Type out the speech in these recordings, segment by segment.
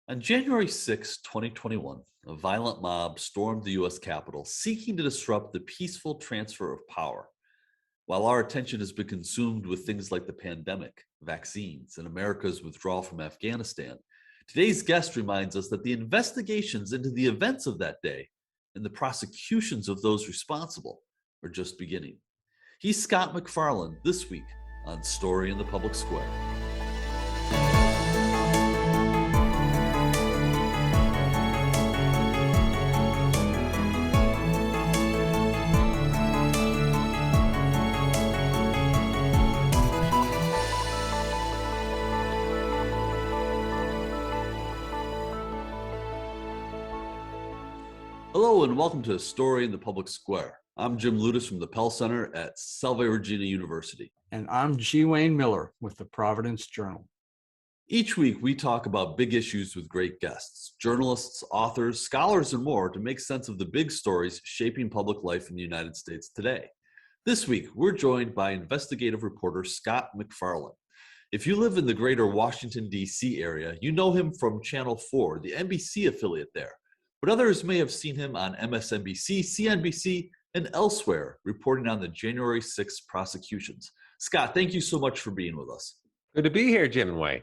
On January 6, 2021, a violent mob stormed the U.S. Capitol seeking to disrupt the peaceful transfer of power. While our attention has been consumed with things like the pandemic, vaccines, and America's withdrawal from Afghanistan, today's guest reminds us that the investigations into the events of that day and the prosecutions of those responsible are just beginning. He's Scott MacFarlane this week on Story in the Public Square. Hello and welcome to A Story in the Public Square. I'm Jim Ludis from the Pell Center at Salve Regina University. And I'm G. Wayne Miller with the Providence Journal. Each week we talk about big issues with great guests, journalists, authors, scholars, and more to make sense of the big stories shaping public life in the United States today. This week we're joined by investigative reporter Scott MacFarlane. If you live in the greater Washington, D.C. area, you know him from Channel 4, the NBC affiliate there. But others may have seen him on MSNBC, CNBC, and elsewhere reporting on the January 6th prosecutions. Scott, thank you so much for being with us. Good to be here, Jim and Wayne.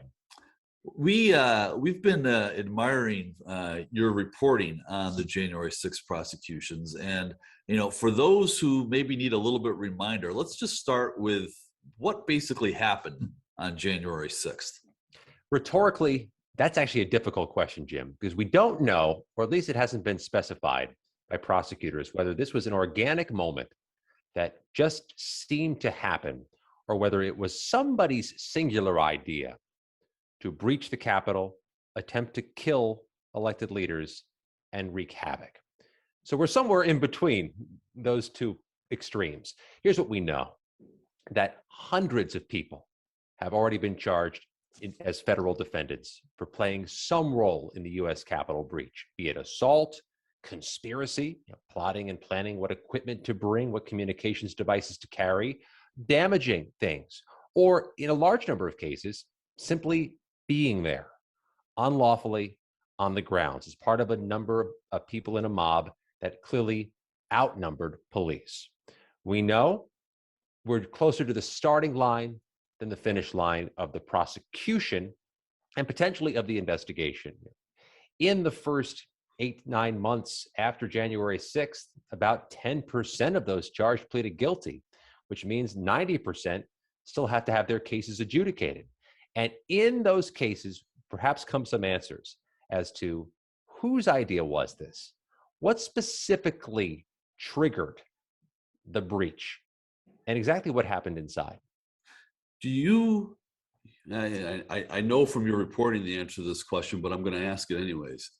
We've been admiring your reporting on the January 6th prosecutions. And, for those who maybe need a little bit of reminder, let's just start with what basically happened on January 6th. Rhetorically, that's actually a difficult question, Jim, because we don't know, or at least it hasn't been specified by prosecutors, whether this was an organic moment that just seemed to happen, or whether it was somebody's singular idea to breach the Capitol, attempt to kill elected leaders, and wreak havoc. So we're somewhere in between those two extremes. Here's what we know, that hundreds of people have already been charged as federal defendants for playing some role in the U.S. Capitol breach, be it assault, conspiracy, plotting and planning what equipment to bring, what communications devices to carry, damaging things, or in a large number of cases, simply being there unlawfully on the grounds as part of a number of people in a mob that clearly outnumbered police. We know we're closer to the starting line than the finish line of the prosecution and potentially of the investigation. In the first 8-9 months after January 6th, about 10% of those charged pleaded guilty, which means 90% still have to have their cases adjudicated. And in those cases, perhaps come some answers as to whose idea was this? What specifically triggered the breach? And exactly what happened inside? Do you, I know from your reporting the answer to this question, but I'm going to ask it anyways.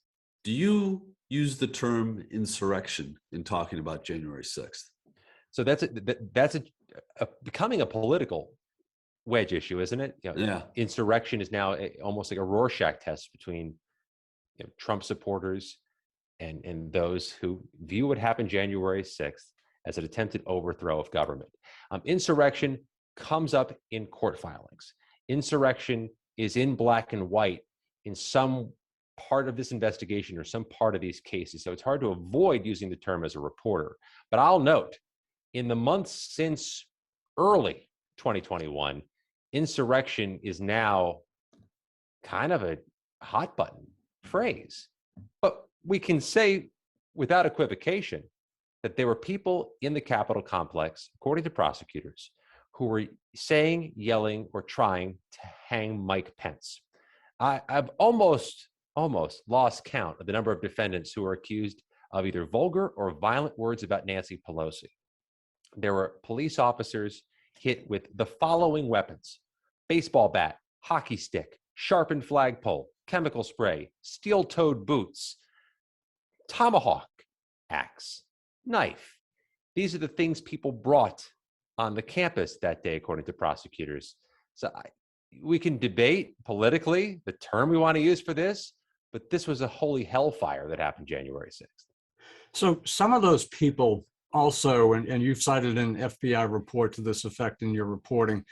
Do you use the term insurrection in talking about January 6th? So that's becoming a political wedge issue, isn't it? Yeah. Insurrection is now almost like a Rorschach test between Trump supporters and those who view what happened January 6th as an attempted overthrow of government. Insurrection comes up in court filings. Insurrection is in black and white in some part of this investigation or some part of these cases. So it's hard to avoid using the term as a reporter. But I'll note, in the months since early 2021, insurrection is now kind of a hot button phrase. But we can say without equivocation that there were people in the Capitol complex, according to prosecutors, who were saying, yelling, or trying to hang Mike Pence. I've almost lost count of the number of defendants who are accused of either vulgar or violent words about Nancy Pelosi. There were police officers hit with the following weapons: baseball bat, hockey stick, sharpened flagpole, chemical spray, steel-toed boots, tomahawk axe, knife. These are the things people brought on the campus that day, according to prosecutors. So we can debate politically the term we want to use for this, but this was a holy hellfire that happened January 6th. So some of those people also, and you've cited an FBI report to this effect in your reporting,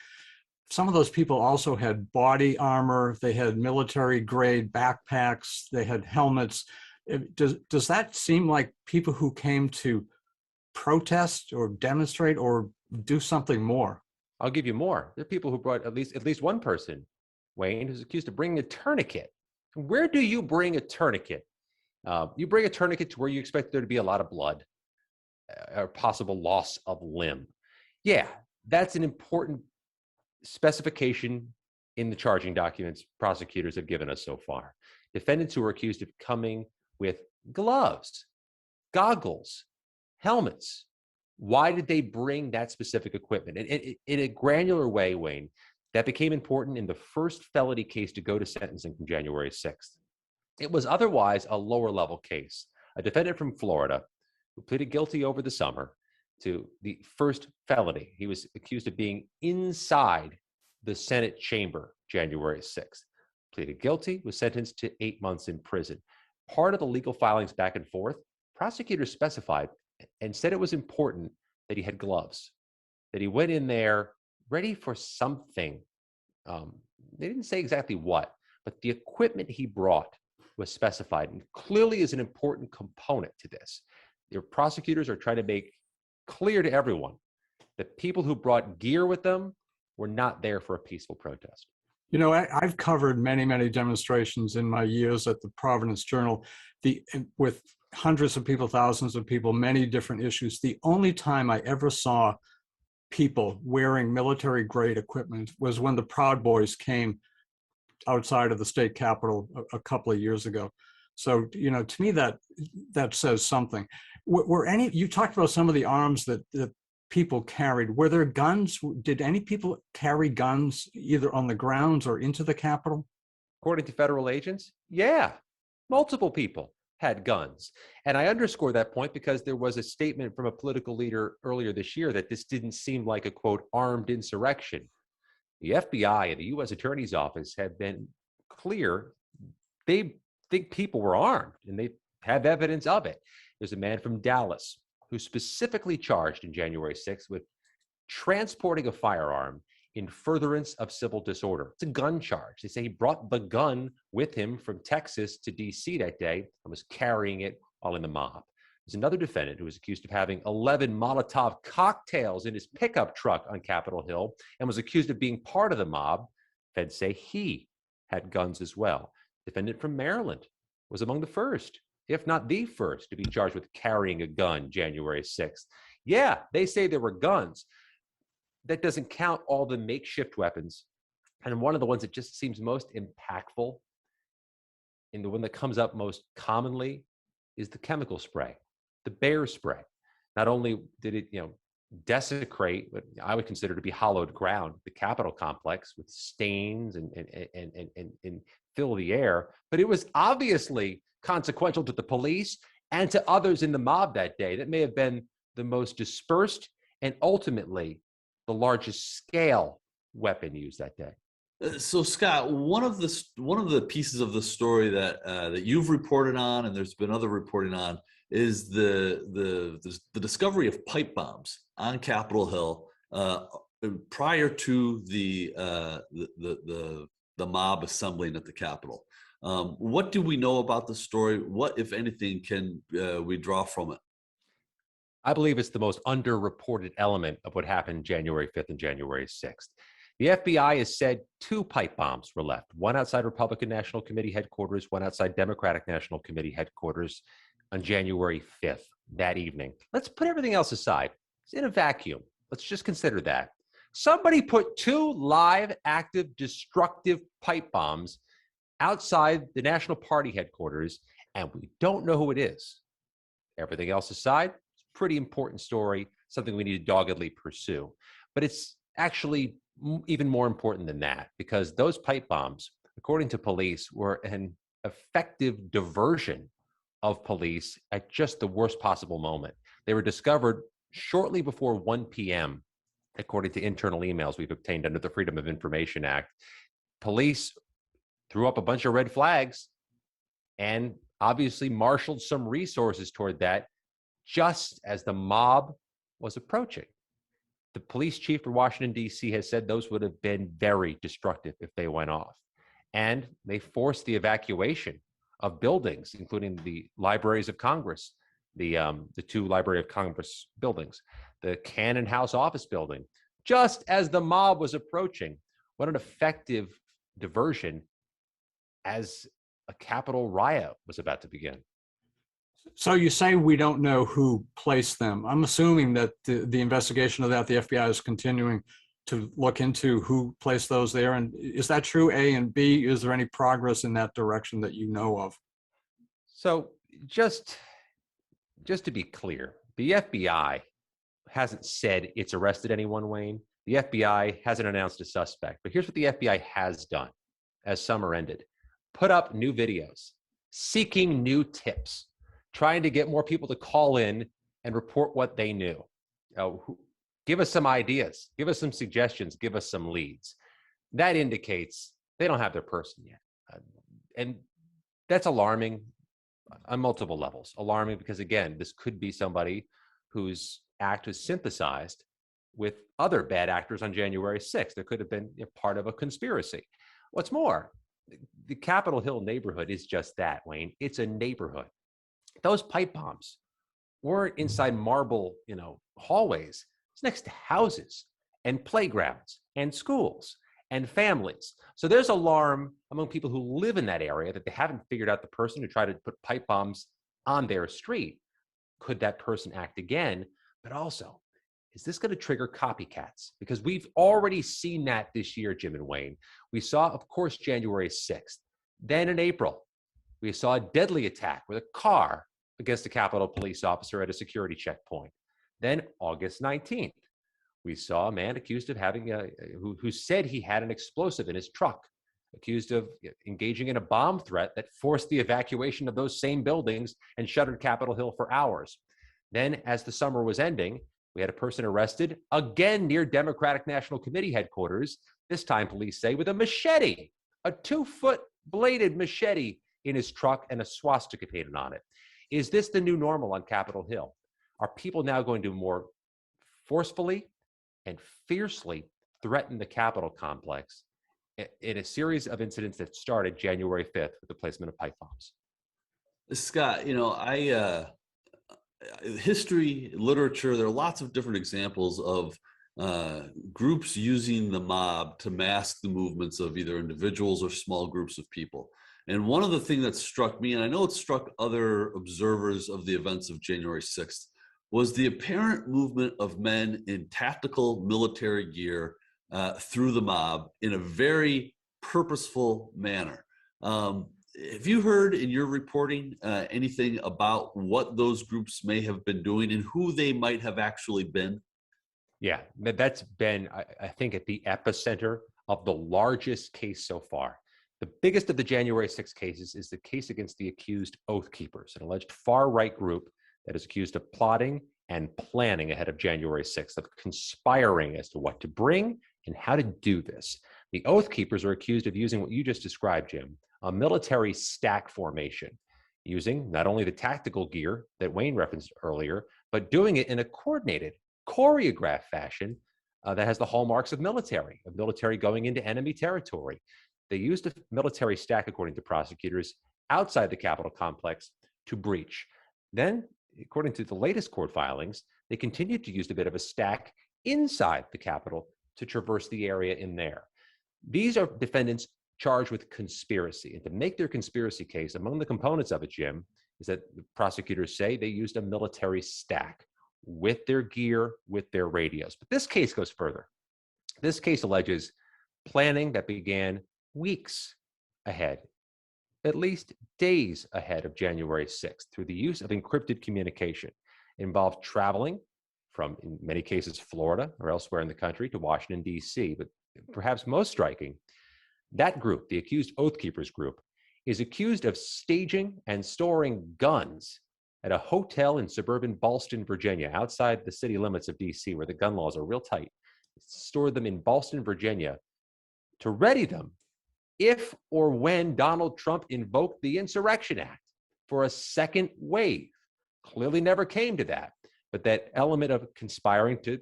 some of those people also had body armor, they had military grade backpacks, they had helmets. Does that seem like people who came to protest or demonstrate or do something more? I'll give you more. There are people who brought at least one person, Wayne, who's accused of bringing a tourniquet. Where do you bring a tourniquet? You bring a tourniquet to where you expect there to be a lot of blood or possible loss of limb. Yeah, that's an important specification in the charging documents prosecutors have given us so far. Defendants who are accused of coming with gloves, goggles, helmets. Why did they bring that specific equipment? And in a granular way, Wayne, that became important in the first felony case to go to sentencing from January 6th. It was otherwise a lower level case. A defendant from Florida who pleaded guilty over the summer to the first felony. He was accused of being inside the Senate chamber January 6th. Pleaded guilty, was sentenced to 8 months in prison. Part of the legal filings back and forth, prosecutors specified and said it was important that he had gloves, that he went in there ready for something. They didn't say exactly what, but the equipment he brought was specified and clearly is an important component to this. Their prosecutors are trying to make clear to everyone that people who brought gear with them were not there for a peaceful protest. You know, I've covered many, many demonstrations in my years at the Providence Journal, with hundreds of people, thousands of people, many different issues. The only time I ever saw people wearing military-grade equipment was when the Proud Boys came outside of the state capitol a couple of years ago. So, you know, to me, that says something. You talked about some of the arms that people carried. Were there guns? Did any people carry guns either on the grounds or into the Capitol? According to federal agents, yeah, multiple people had guns. And I underscore that point because there was a statement from a political leader earlier this year that this didn't seem like a, quote, armed insurrection. The FBI and the U.S. Attorney's Office have been clear. They think people were armed and they have evidence of it. There's a man from Dallas who specifically charged in January 6th with transporting a firearm in furtherance of civil disorder. It's a gun charge. They say he brought the gun with him from Texas to D.C. that day and was carrying it while in the mob. There's another defendant who was accused of having 11 Molotov cocktails in his pickup truck on Capitol Hill and was accused of being part of the mob. Feds say he had guns as well. Defendant from Maryland was among the first, if not the first, to be charged with carrying a gun January 6th. Yeah, they say there were guns. That doesn't count all the makeshift weapons. And one of the ones that just seems most impactful and the one that comes up most commonly is the chemical spray, the bear spray. Not only did it, desecrate what I would consider to be hallowed ground, the Capitol complex with stains and fill the air, but it was obviously consequential to the police and to others in the mob that day. That may have been the most dispersed and ultimately the largest scale weapon used that day. So Scott, one of the pieces of the story that you've reported on, and there's been other reporting on, is the discovery of pipe bombs on Capitol Hill prior to the mob assembling at the Capitol. What do we know about the story? What, if anything, can we draw from it? I believe it's the most underreported element of what happened January 5th and January 6th. The FBI has said 2 pipe bombs were left, one outside Republican National Committee headquarters, one outside Democratic National Committee headquarters on January 5th, that evening. Let's put everything else aside. It's in a vacuum. Let's just consider that. Somebody put 2 live, active, destructive pipe bombs outside the National Party headquarters, and we don't know who it is. Everything else aside, it's a pretty important story, something we need to doggedly pursue. But it's actually even more important than that, because those pipe bombs, according to police, were an effective diversion of police at just the worst possible moment. They were discovered shortly before 1 p.m., according to internal emails we've obtained under the Freedom of Information Act. Police threw up a bunch of red flags and obviously marshaled some resources toward that just as the mob was approaching. The police chief for Washington, D.C. has said those would have been very destructive if they went off. And they forced the evacuation of buildings, including the libraries of Congress, the two Library of Congress buildings, the Cannon House office building, just as the mob was approaching. What an effective diversion as a Capitol riot was about to begin. So you say we don't know who placed them. I'm assuming that the investigation of that, the FBI is continuing to look into who placed those there. And is that true, A? And B, is there any progress in that direction that you know of? So just to be clear, the FBI hasn't said it's arrested anyone, Wayne. The FBI hasn't announced a suspect. But here's what the FBI has done as summer ended. Put up new videos, seeking new tips, trying to get more people to call in and report what they knew. Give us some ideas, give us some suggestions, give us some leads. That indicates they don't have their person yet. And that's alarming on multiple levels. Alarming because, again, this could be somebody whose act was synthesized with other bad actors on January 6th. There could have been part of a conspiracy. What's more, the Capitol Hill neighborhood is just that, Wayne. It's a neighborhood. Those pipe bombs weren't inside marble, hallways. It's next to houses and playgrounds and schools and families. So there's alarm among people who live in that area that they haven't figured out the person who tried to put pipe bombs on their street. Could that person act again? But also, is this going to trigger copycats? Because we've already seen that this year, Jim and Wayne. We saw, of course, January 6th. Then in April, we saw a deadly attack with a car against a Capitol police officer at a security checkpoint. Then August 19th, we saw a man accused of having who said he had an explosive in his truck, accused of engaging in a bomb threat that forced the evacuation of those same buildings and shuttered Capitol Hill for hours. Then, as the summer was ending, we had a person arrested again near Democratic National Committee headquarters, this time police say with a machete, a 2-foot bladed machete in his truck and a swastika painted on it. Is this the new normal on Capitol Hill? Are people now going to more forcefully and fiercely threaten the Capitol complex in a series of incidents that started January 5th with the placement of pipe bombs? Scott, history, literature, there are lots of different examples of groups using the mob to mask the movements of either individuals or small groups of people. And one of the things that struck me, and I know it struck other observers of the events of January 6th, was the apparent movement of men in tactical military gear through the mob in a very purposeful manner. Have you heard in your reporting anything about what those groups may have been doing and who they might have actually been? Yeah, that's been, I think, at the epicenter of the largest case so far. The biggest of the January 6 cases is the case against the accused Oath Keepers, an alleged far-right group that is accused of plotting and planning ahead of January 6th, of conspiring as to what to bring and how to do this. The Oath Keepers are accused of using what you just described, Jim, a military stack formation, using not only the tactical gear that Wayne referenced earlier, but doing it in a coordinated, choreographed fashion that has the hallmarks of military going into enemy territory. They used a military stack, according to prosecutors, outside the Capitol complex to breach. Then, according to the latest court filings, they continued to use a bit of a stack inside the Capitol to traverse the area in there. These are defendants charged with conspiracy. And to make their conspiracy case, among the components of it, Jim, is that the prosecutors say they used a military stack with their gear, with their radios. But this case goes further. This case alleges planning that began weeks ahead, at least days ahead of January 6th, through the use of encrypted communication. It involved traveling from, in many cases, Florida or elsewhere in the country to Washington, D.C. But perhaps most striking, that group, the accused Oath Keepers group, is accused of staging and storing guns at a hotel in suburban Ballston, Virginia, outside the city limits of D.C., where the gun laws are real tight. Stored them in Ballston, Virginia, to ready them if or when Donald Trump invoked the Insurrection Act for a second wave. Clearly never came to that, but that element of conspiring to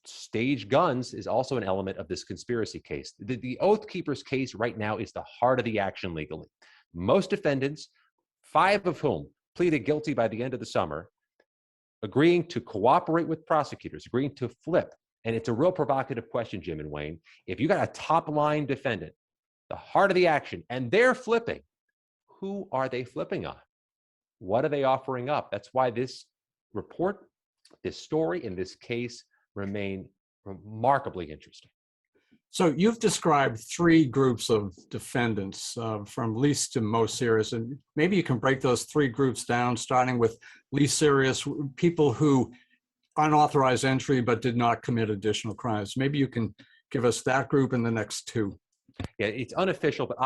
stage guns is also an element of this conspiracy case. The Oath Keepers case right now is the heart of the action legally. Most defendants, 5 of whom pleaded guilty by the end of the summer, agreeing to cooperate with prosecutors, agreeing to flip. And it's a real provocative question, Jim and Wayne. If you got a top line defendant, the heart of the action, and they're flipping, who are they flipping on? What are they offering up? That's why this report, this story, and this case remain remarkably interesting. So you've described 3 groups of defendants, from least to most serious, and maybe you can break those 3 groups down, starting with least serious, people who unauthorized entry but did not commit additional crimes. Maybe you can give us that group and the next 2. Yeah, it's unofficial, but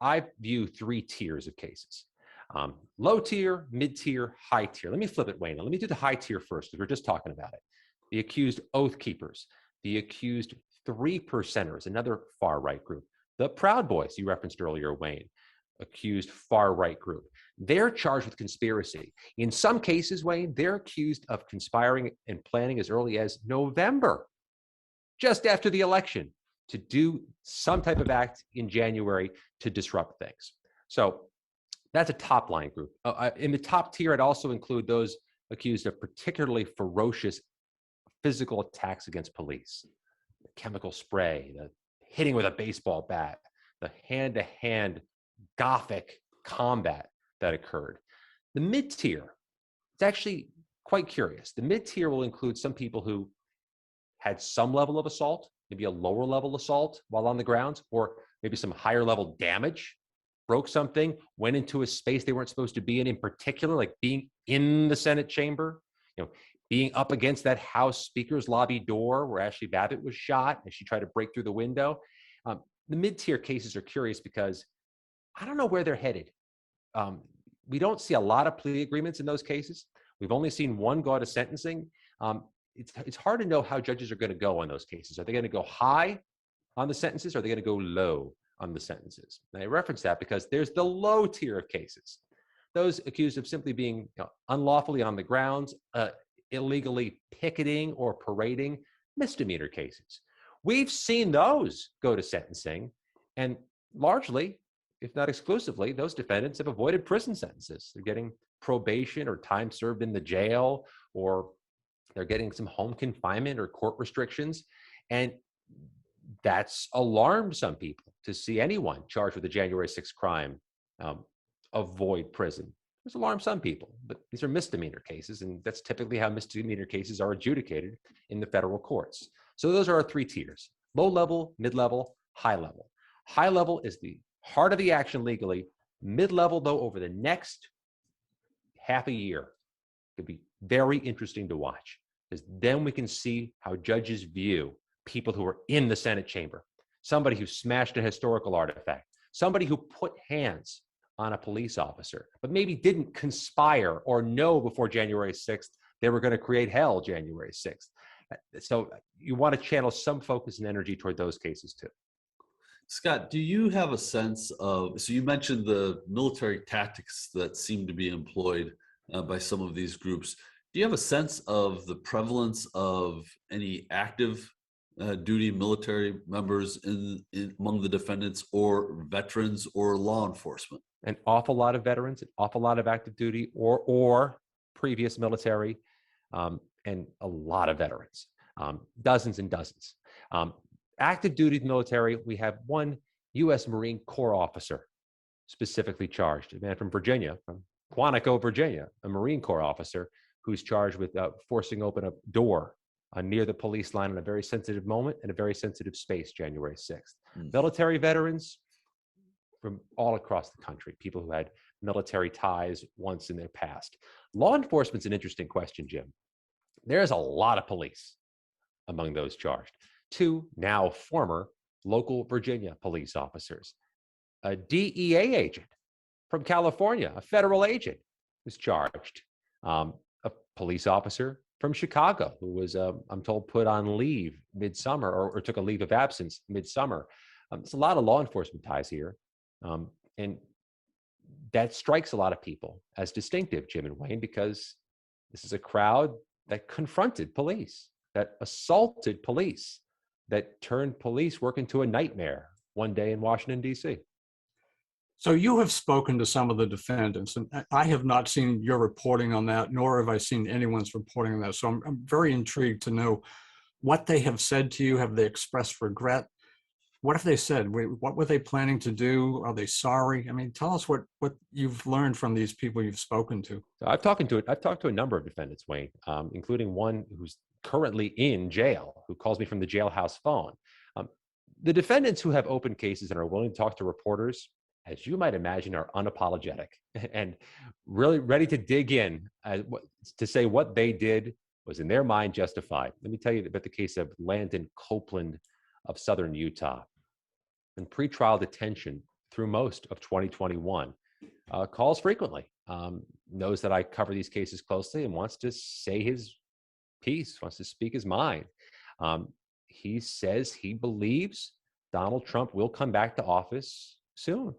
I view 3 tiers of cases. Low tier, mid tier, high tier. Let me flip it, Wayne. Let me do the high tier first, because we're just talking about it. The accused Oath Keepers, the accused 3%ers, another far right group. The Proud Boys, you referenced earlier, Wayne, accused far right group. They're charged with conspiracy. In some cases, Wayne, they're accused of conspiring and planning as early as November, just after the election, to do some type of act in January to disrupt things. So that's a top line group. In the top tier, I'd also include those accused of particularly ferocious physical attacks against police, the chemical spray, the hitting with a baseball bat, the hand-to-hand Gothic combat that occurred. The mid-tier, it's actually quite curious. The mid-tier will include some people who had some level of assault, maybe a lower level assault while on the grounds, or maybe some higher level damage, broke something, went into a space they weren't supposed to be in particular, like being in the Senate chamber, being up against that House Speaker's lobby door where Ashley Babbitt was shot as she tried to break through the window. The mid-tier cases are curious because I don't know where they're headed. We don't see a lot of plea agreements in those cases. We've only seen one go to sentencing. It's hard to know how judges are going to go on those cases. Are they going to go high on the sentences, or are they going to go low on the sentences? And I reference that because there's the low tier of cases. Those accused of simply being unlawfully on the grounds, illegally picketing or parading, misdemeanor cases. We've seen those go to sentencing, and largely, if not exclusively, those defendants have avoided prison sentences. They're getting probation or time served in the jail, or they're getting some home confinement or court restrictions. And that's alarmed some people to see anyone charged with a January 6th crime avoid prison. It's alarmed some people, but these are misdemeanor cases, and that's typically how misdemeanor cases are adjudicated in the federal courts. So those are our 3 tiers: low level, mid-level, high level. High level is the heart of the action legally. Mid-level, though, over the next half a year, could be very interesting to watch, because then we can see how judges view people who are in the Senate chamber, somebody who smashed a historical artifact, somebody who put hands on a police officer, but maybe didn't conspire or know before January 6th they were going to create hell January 6th. So you want to channel some focus and energy toward those cases too. Scott, do you have a sense of, so you mentioned the military tactics that seem to be employed by some of these groups. Do you have a sense of the prevalence of any active duty military members among the defendants, or veterans, or law enforcement? An awful lot of veterans, an awful lot of active duty or previous military, and a lot of veterans, dozens and dozens. Active duty military, we have one U.S. Marine Corps officer specifically charged, a man from Virginia, from Quantico, Virginia, a Marine Corps officer who's charged with forcing open a door near the police line in a very sensitive moment in a very sensitive space, January 6th. Military veterans from all across the country, people who had military ties once in their past. Law enforcement's an interesting question, Jim. There's a lot of police among those charged. 2 now former local Virginia police officers. A DEA agent from California, a federal agent, was charged. A police officer from Chicago who was, I'm told, put on leave midsummer, or took a leave of absence midsummer. There's a lot of law enforcement ties here. And that strikes a lot of people as distinctive, Jim and Wayne, because this is a crowd that confronted police that assaulted police, that turned police work into a nightmare one day in Washington, D.C. So you have spoken to some of the defendants, and I have not seen your reporting on that, nor have I seen anyone's reporting on that. So I'm very intrigued to know what they have said to you. Have they expressed regret? What have they said? What were they planning to do? Are they sorry? I mean, tell us what you've learned from these people you've spoken to. So I've talked to a number of defendants, Wayne, including one who's currently in jail, who calls me from the jailhouse phone. The defendants who have open cases and are willing to talk to reporters, as you might imagine, are unapologetic and really ready to dig in to say what they did was in their mind justified. Let me tell you about the case of Landon Copeland of Southern Utah. In pretrial detention through most of 2021, calls frequently, knows that I cover these cases closely and wants to say his piece, wants to speak his mind. He says he believes Donald Trump will come back to office soon.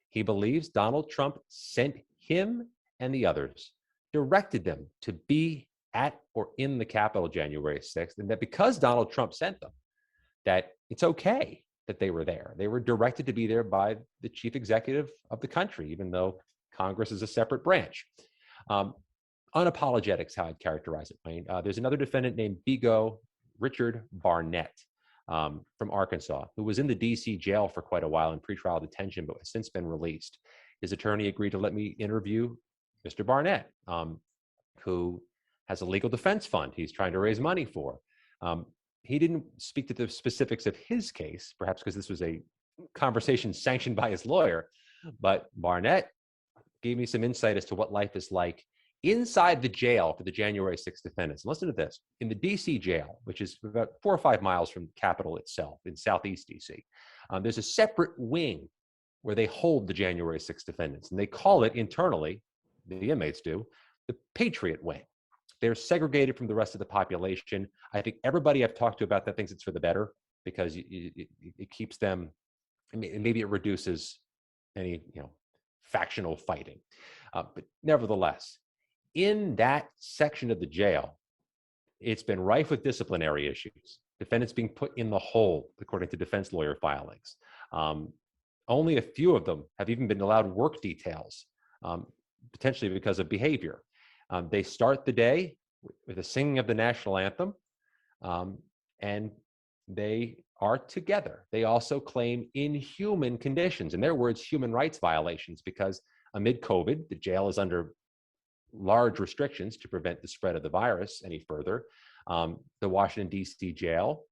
He believes Donald Trump sent him and the others, directed them to be at or in the Capitol January 6th, and that because Donald Trump sent them, that it's okay that they were there. They were directed to be there by the chief executive of the country, even though Congress is a separate branch. Unapologetic is how I'd characterize it, Wayne. There's another defendant named Richard Barnett from Arkansas, who was in the D.C. jail for quite a while in pretrial detention, but has since been released. His attorney agreed to let me interview Mr. Barnett, who has a legal defense fund he's trying to raise money for. He didn't speak to the specifics of his case, perhaps because this was a conversation sanctioned by his lawyer, but Barnett gave me some insight as to what life is like inside the jail for the January 6th defendants. Listen to this. In the D.C. jail, which is about 4 or 5 miles from the Capitol itself in Southeast D.C., there's a separate wing where they hold the January 6th defendants, and they call it internally, the inmates do, the Patriot Wing. They're segregated from the rest of the population. I think everybody I've talked to about that thinks it's for the better, because it keeps them, maybe it reduces any factional fighting. But nevertheless, in that section of the jail, it's been rife with disciplinary issues. Defendants being put in the hole, according to defense lawyer filings. Only a few of them have even been allowed work details, potentially because of behavior. They start the day with a singing of the national anthem, and they are together. They also claim inhuman conditions, in their words, human rights violations, because amid COVID, the jail is under large restrictions to prevent the spread of the virus any further. The Washington, D.C. jail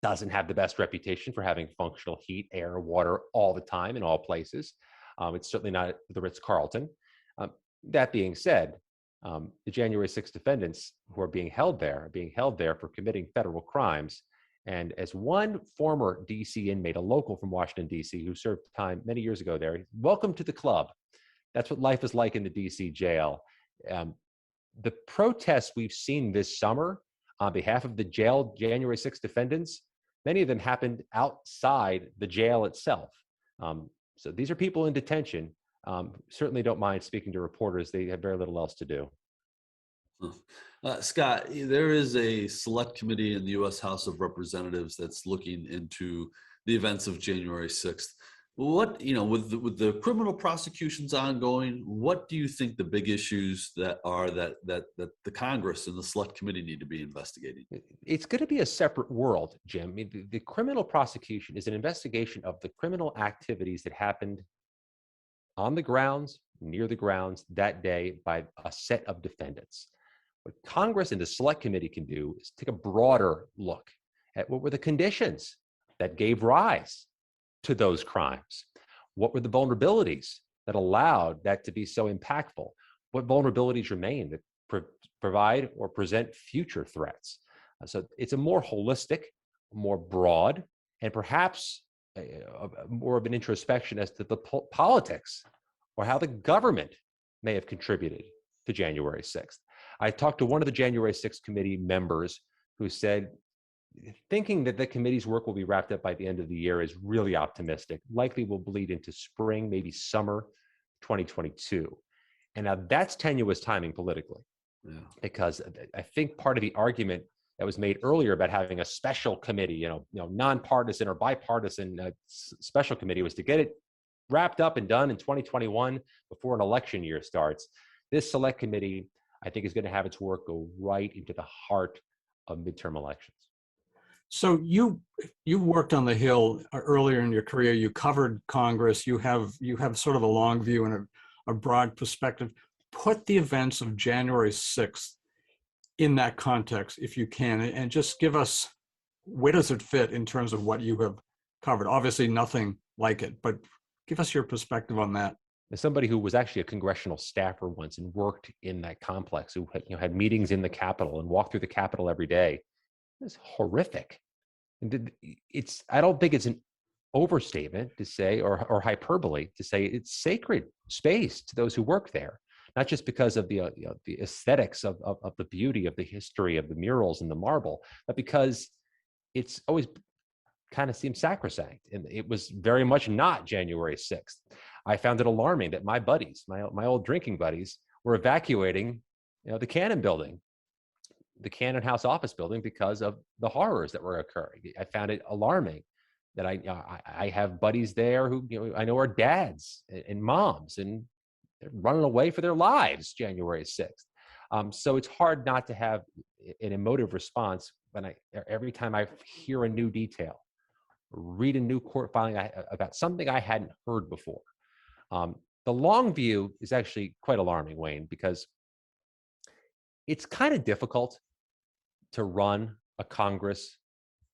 doesn't have the best reputation for having functional heat, air, water all the time in all places. It's certainly not the Ritz-Carlton. That being said, the January 6th defendants who are being held there for committing federal crimes. And as one former D.C. inmate, a local from Washington, D.C., who served time many years ago there, welcome to the club. That's what life is like in the D.C. jail. The protests we've seen this summer on behalf of the jail January 6th defendants, many of them happened outside the jail itself. So these are people in detention. Certainly don't mind speaking to reporters. They have very little else to do. Scott, there is a select committee in the U.S. House of Representatives that's looking into the events of January 6th. What, with the criminal prosecutions ongoing, what do you think the big issues that the Congress and the select committee need to be investigating? It's going to be a separate world, Jim. I mean, the criminal prosecution is an investigation of the criminal activities that happened on the grounds, near the grounds that day by a set of defendants. What Congress and the select committee can do is take a broader look at what were the conditions that gave rise to those crimes. What were the vulnerabilities that allowed that to be so impactful? What vulnerabilities remain that provide or present future threats? So it's a more holistic, more broad, and perhaps more of an introspection as to the politics or how the government may have contributed to January 6th. I talked to one of the January 6th committee members who said, thinking that the committee's work will be wrapped up by the end of the year is really optimistic. Likely will bleed into spring, maybe summer 2022. And now that's tenuous timing politically, because I think part of the argument that was made earlier about having a special committee, nonpartisan or bipartisan special committee, was to get it wrapped up and done in 2021 before an election year starts. This select committee, I think, is going to have its work go right into the heart of midterm elections. So you worked on the Hill earlier in your career. You covered Congress. You have sort of a long view and a broad perspective. Put the events of January 6th in that context, if you can, and just give us, where does it fit in terms of what you have covered? Obviously nothing like it, but give us your perspective on that. As somebody who was actually a congressional staffer once and worked in that complex, who had meetings in the Capitol and walked through the Capitol every day, it's horrific. And I don't think it's an overstatement to say, or hyperbole to say, it's sacred space to those who work there. Not just because of the aesthetics of the beauty of the history of the murals and the marble, but because it's always kind of seemed sacrosanct. And it was very much not January 6th. I found it alarming that my buddies, my old drinking buddies, were evacuating the Cannon building, the Cannon House office building, because of the horrors that were occurring. I found it alarming that I have buddies there who I know are dads and moms, and they're running away for their lives January 6th. So it's hard not to have an emotive response when every time I hear a new detail, read a new court filing about something I hadn't heard before. The long view is actually quite alarming, Wayne, because it's kind of difficult to run a Congress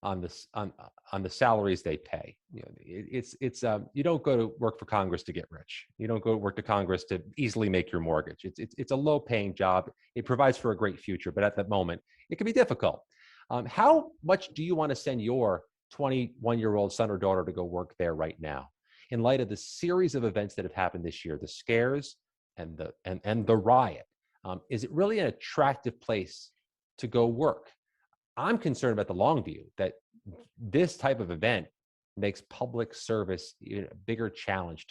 on the salaries they pay. You don't go to work for Congress to get rich. You don't go to work to Congress to easily make your mortgage. It's a low paying job. It provides for a great future, but at that moment, it can be difficult. How much do you want to send your 21-year-old son or daughter to go work there right now, in light of the series of events that have happened this year, the scares and the riot? Is it really an attractive place to go work? I'm concerned about the long view, that this type of event makes public service a bigger challenge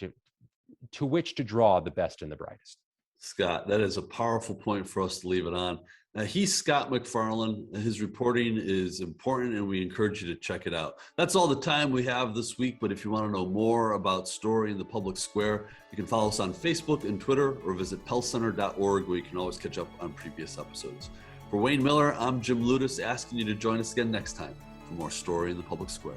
to which to draw the best and the brightest. Scott, that is a powerful point for us to leave it on. He's Scott MacFarlane. His reporting is important, and we encourage you to check it out. That's all the time we have this week, but if you want to know more about Story in the Public Square, you can follow us on Facebook and Twitter, or visit pellcenter.org, where you can always catch up on previous episodes. For Wayne Miller, I'm Jim Ludis, asking you to join us again next time for more Story in the Public Square.